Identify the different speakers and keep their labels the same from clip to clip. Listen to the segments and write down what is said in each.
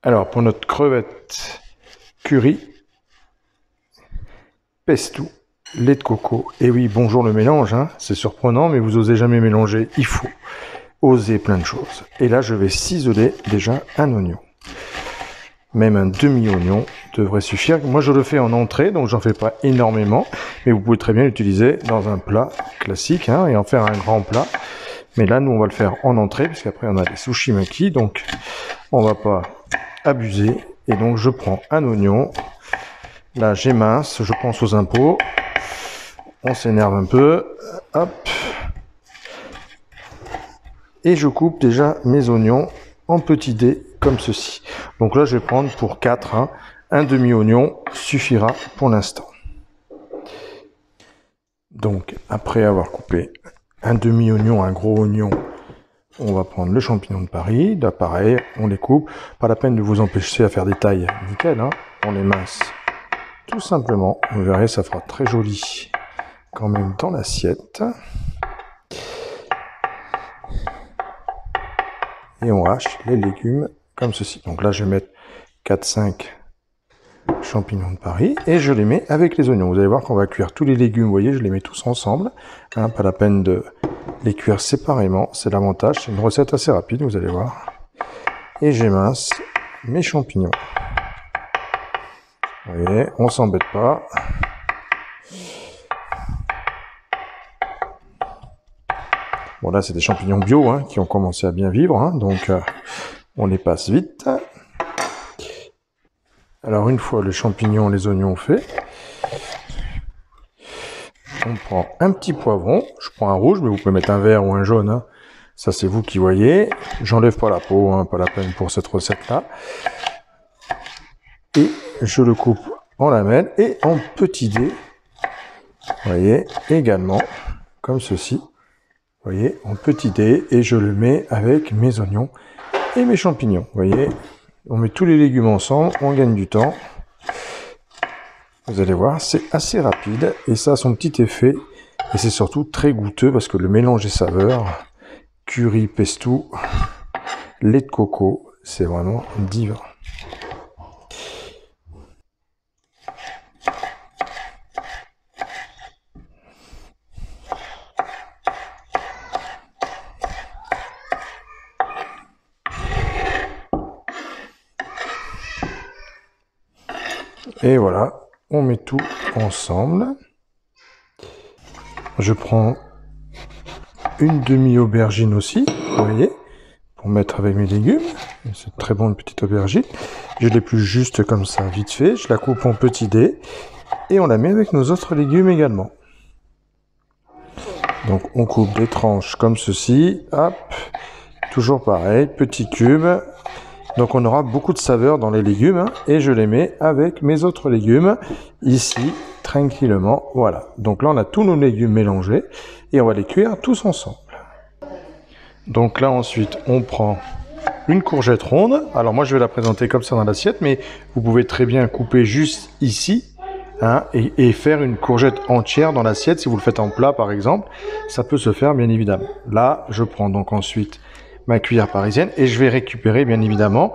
Speaker 1: Alors, pour notre crevette curry, pesto, lait de coco. Et oui, bonjour le mélange, hein. C'est surprenant, mais vous osez jamais mélanger. Il faut oser plein de choses. Et là, je vais ciseler déjà un oignon. Même un demi-oignon devrait suffire. Moi, je le fais en entrée, donc j'en fais pas énormément. Mais vous pouvez très bien l'utiliser dans un plat classique, hein, et en faire un grand plat. Mais là, nous, on va le faire en entrée, puisqu'après, on a les sushi maki, donc on va pas abuser. Et donc, je prends un oignon. Là, j'émince, je pense aux impôts. On s'énerve un peu. Hop. Et je coupe déjà mes oignons en petits dés, comme ceci. Donc là, je vais prendre pour 4. Hein. Un demi-oignon suffira pour l'instant. Donc, après avoir coupé un demi-oignon, un gros oignon, on va prendre le champignon de Paris. Là, pareil, on les coupe. Pas la peine de vous empêcher à faire des tailles nickel. Hein. On les mince tout simplement. Vous verrez, ça fera très joli quand même dans l'assiette. Et on hache les légumes comme ceci. Donc là, je vais mettre 4-5 champignons de Paris et je les mets avec les oignons. Vous allez voir qu'on va cuire tous les légumes. Vous voyez, je les mets tous ensemble. Hein, pas la peine de les cuire séparément. C'est l'avantage. C'est une recette assez rapide, vous allez voir. Et j'émince mes champignons. Vous voyez, on s'embête pas. Bon, là, c'est des champignons bio hein, qui ont commencé à bien vivre. Hein, donc, on les passe vite. Alors, une fois les champignons, les oignons faits, on prend un petit poivron. Je prends un rouge, mais vous pouvez mettre un vert ou un jaune. Hein. Ça, c'est vous qui voyez. J'enlève pas la peau, hein, pas la peine pour cette recette-là. Et je le coupe en lamelles et en petits dés. Vous voyez, également, comme ceci. Vous voyez, en petits dés. Et je le mets avec mes oignons et mes champignons. Vous voyez, on met tous les légumes ensemble, on gagne du temps. Vous allez voir, c'est assez rapide et ça a son petit effet. Et c'est surtout très goûteux parce que le mélange des saveurs, curry, pesto, lait de coco, c'est vraiment divin. Et voilà, on met tout ensemble. Je prends une demi-aubergine aussi, vous voyez, pour mettre avec mes légumes. C'est très bon, une petite aubergine. Je l'épluche juste comme ça, vite fait. Je la coupe en petits dés et on la met avec nos autres légumes également. Donc, on coupe des tranches comme ceci. Hop, toujours pareil, petits cubes. Donc on aura beaucoup de saveurs dans les légumes hein, et je les mets avec mes autres légumes ici tranquillement. Voilà. Donc là on a tous nos légumes mélangés et on va les cuire tous ensemble. Donc là ensuite on prend une courgette ronde. Alors moi je vais la présenter comme ça dans l'assiette, mais vous pouvez très bien couper juste ici hein, et faire une courgette entière dans l'assiette. Si vous le faites en plat par exemple, ça peut se faire bien évidemment. Là je prends donc ensuite ma cuillère parisienne et je vais récupérer bien évidemment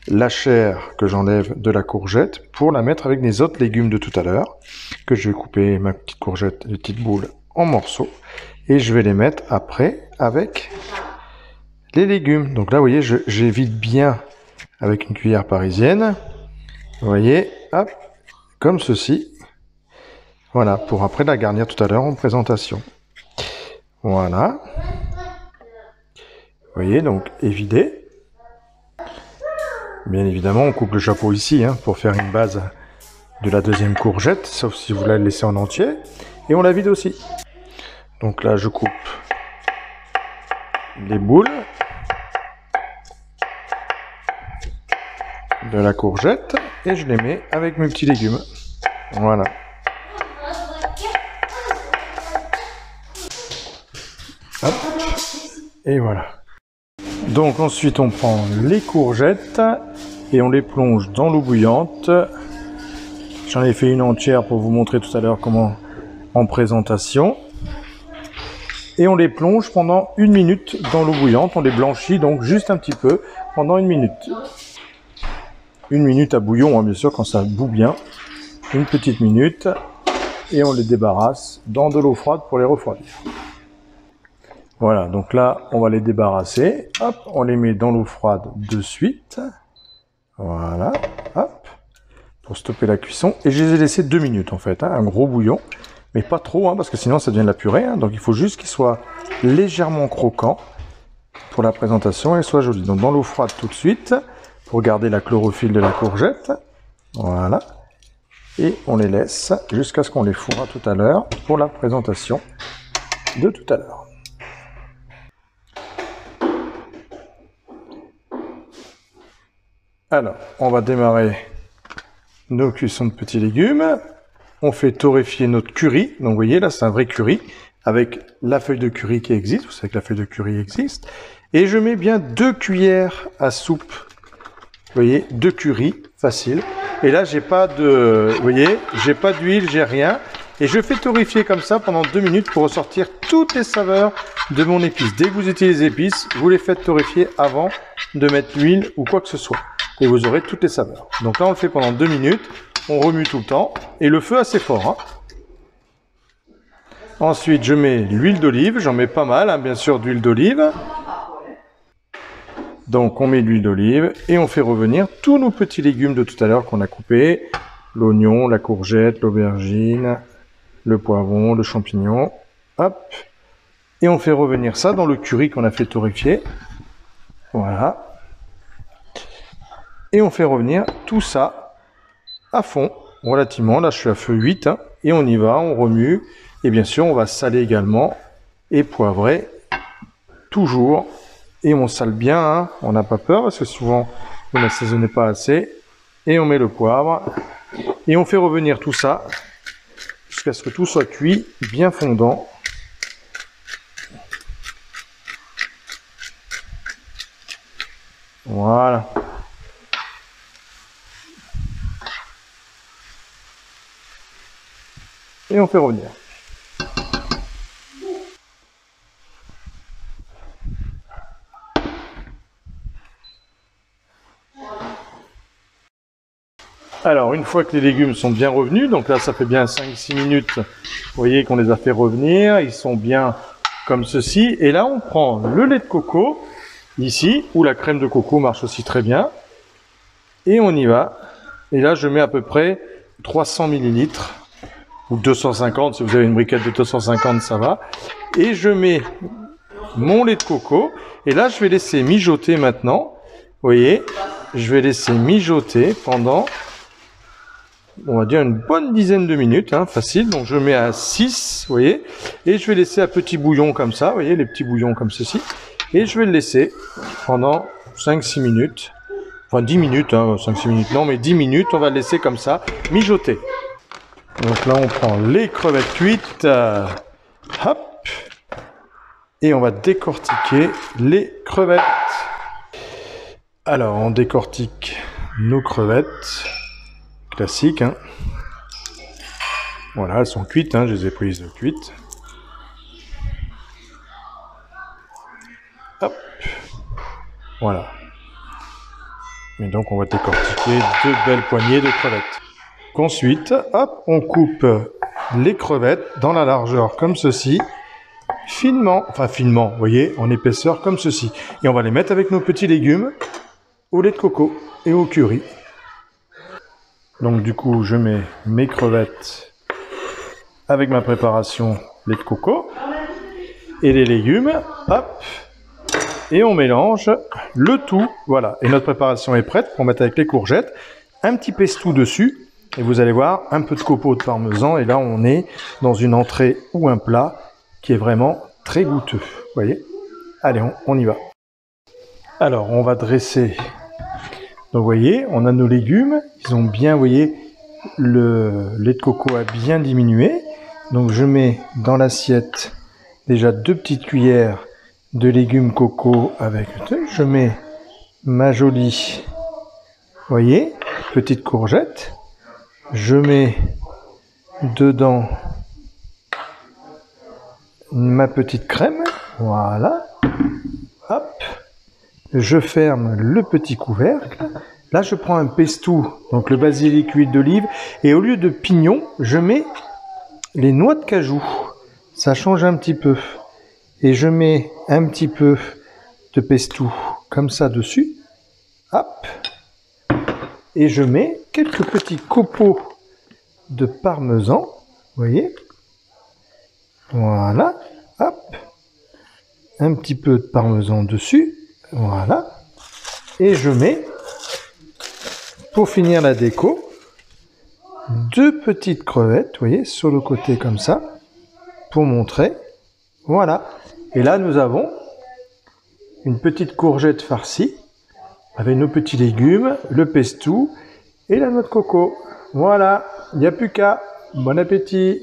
Speaker 1: la chair que j'enlève de la courgette pour la mettre avec les autres légumes de tout à l'heure que je vais couper ma petite courgette, les petites boules en morceaux et je vais les mettre après avec les légumes. Donc là vous voyez j'évite bien avec une cuillère parisienne, vous voyez, hop, comme ceci, voilà, pour après la garnir tout à l'heure en présentation. Voilà. Vous voyez, donc évider. Bien évidemment, on coupe le chapeau ici hein, pour faire une base de la deuxième courgette, sauf si vous la laissez en entier. Et on la vide aussi. Donc là, je coupe les boules de la courgette et je les mets avec mes petits légumes. Voilà. Hop. Et voilà. Donc ensuite on prend les courgettes et on les plonge dans l'eau bouillante. J'en ai fait une entière pour vous montrer tout à l'heure comment en présentation. Et on les plonge pendant 1 minute dans l'eau bouillante. On les blanchit donc juste un petit peu pendant 1 minute. une minute à bouillon, hein, bien sûr, quand ça bout bien. Une petite minute. Et on les débarrasse dans de l'eau froide pour les refroidir. Voilà, donc là, on va les débarrasser. Hop, on les met dans l'eau froide de suite. Voilà, hop, pour stopper la cuisson. Et je les ai laissés 2 minutes, en fait, hein, un gros bouillon. Mais pas trop, hein, parce que sinon, ça devient de la purée. Hein, donc, il faut juste qu'il soit légèrement croquant pour la présentation et soit joli. Donc, dans l'eau froide tout de suite, pour garder la chlorophylle de la courgette. Voilà. Et on les laisse jusqu'à ce qu'on les fourra tout à l'heure pour la présentation de tout à l'heure. Alors, on va démarrer nos cuissons de petits légumes. On fait torréfier notre curry. Donc, vous voyez, là, c'est un vrai curry avec la feuille de curry qui existe. Vous savez que la feuille de curry existe. Et je mets bien 2 cuillères à soupe. Vous voyez, 2 curry, facile. Et là, j'ai pas de, vous voyez, j'ai pas d'huile, j'ai rien. Et je fais torréfier comme ça pendant 2 minutes pour ressortir toutes les saveurs de mon épice. Dès que vous utilisez les épices, vous les faites torréfier avant de mettre l'huile ou quoi que ce soit. Et vous aurez toutes les saveurs. Donc là, on le fait pendant 2 minutes. On remue tout le temps. Et le feu assez fort. Hein. Ensuite, je mets l'huile d'olive. J'en mets pas mal, hein, bien sûr, d'huile d'olive. Donc, on met l'huile d'olive et on fait revenir tous nos petits légumes de tout à l'heure qu'on a coupés. L'oignon, la courgette, l'aubergine, le poivron, le champignon. Hop. Et on fait revenir ça dans le curry qu'on a fait torréfier. Voilà. Et on fait revenir tout ça à fond, relativement. Là, je suis à feu 8. Hein, et on y va, on remue. Et bien sûr, on va saler également et poivrer. Toujours. Et on sale bien, hein, on n'a pas peur parce que souvent vous n'assaisonnez pas assez. Et on met le poivre. Et on fait revenir tout ça jusqu'à ce que tout soit cuit, bien fondant. Voilà. Et on fait revenir. Alors, une fois que les légumes sont bien revenus, donc là, ça fait bien 5-6 minutes, vous voyez qu'on les a fait revenir, ils sont bien comme ceci. Et là, on prend le lait de coco, ici, ou la crème de coco marche aussi très bien. Et on y va. Et là, je mets à peu près 300 ml, ou 250, si vous avez une briquette de 250, ça va. Et je mets mon lait de coco, et là, je vais laisser mijoter maintenant. Vous voyez, je vais laisser mijoter pendant... on va dire une bonne dizaine de minutes, hein, facile. Donc je mets à 6, vous voyez, et je vais laisser un petit bouillon comme ça, vous voyez, les petits bouillons comme ceci. Et je vais le laisser pendant 5-6 minutes, enfin 10 minutes, hein, 5-6 minutes non, mais 10 minutes, on va le laisser comme ça, mijoter. Donc là, on prend les crevettes cuites, hop, et on va décortiquer les crevettes. Alors, on décortique nos crevettes. Classique, hein. Voilà, elles sont cuites, hein, je les ai prises cuites. Hop, voilà. Et donc on va décortiquer 2 belles poignées de crevettes. Ensuite, hop, on coupe les crevettes dans la largeur comme ceci, finement, enfin finement, vous voyez, en épaisseur comme ceci. Et on va les mettre avec nos petits légumes au lait de coco et au curry. Donc du coup, je mets mes crevettes avec ma préparation lait de coco et les légumes, hop, et on mélange le tout, voilà. Et notre préparation est prête pour mettre avec les courgettes, un petit pesto dessus, et vous allez voir, un peu de copeaux de parmesan, et là on est dans une entrée ou un plat qui est vraiment très goûteux, vous voyez. Allez, on y va. Alors, on va dresser... Donc vous voyez, on a nos légumes, ils ont bien, vous voyez, le lait de coco a bien diminué. Donc je mets dans l'assiette déjà 2 petites cuillères de légumes coco avec, je mets ma jolie, vous voyez, petite courgette. Je mets dedans ma petite crème, voilà, hop. Je ferme le petit couvercle Là, je prends un pesto, donc le basilic, huile d'olive, et au lieu de pignon, je mets les noix de cajou. Ça change un petit peu. Et je mets un petit peu de pesto comme ça dessus. Hop. Et je mets quelques petits copeaux de parmesan. Vous voyez? Voilà. Hop. Un petit peu de parmesan dessus. Voilà. Et je mets, pour finir la déco, 2 petites crevettes, vous voyez, sur le côté comme ça, pour montrer. Voilà. Et là, nous avons une petite courgette farcie, avec nos petits légumes, le pesto et la noix de coco. Voilà, il n'y a plus qu'à. Bon appétit!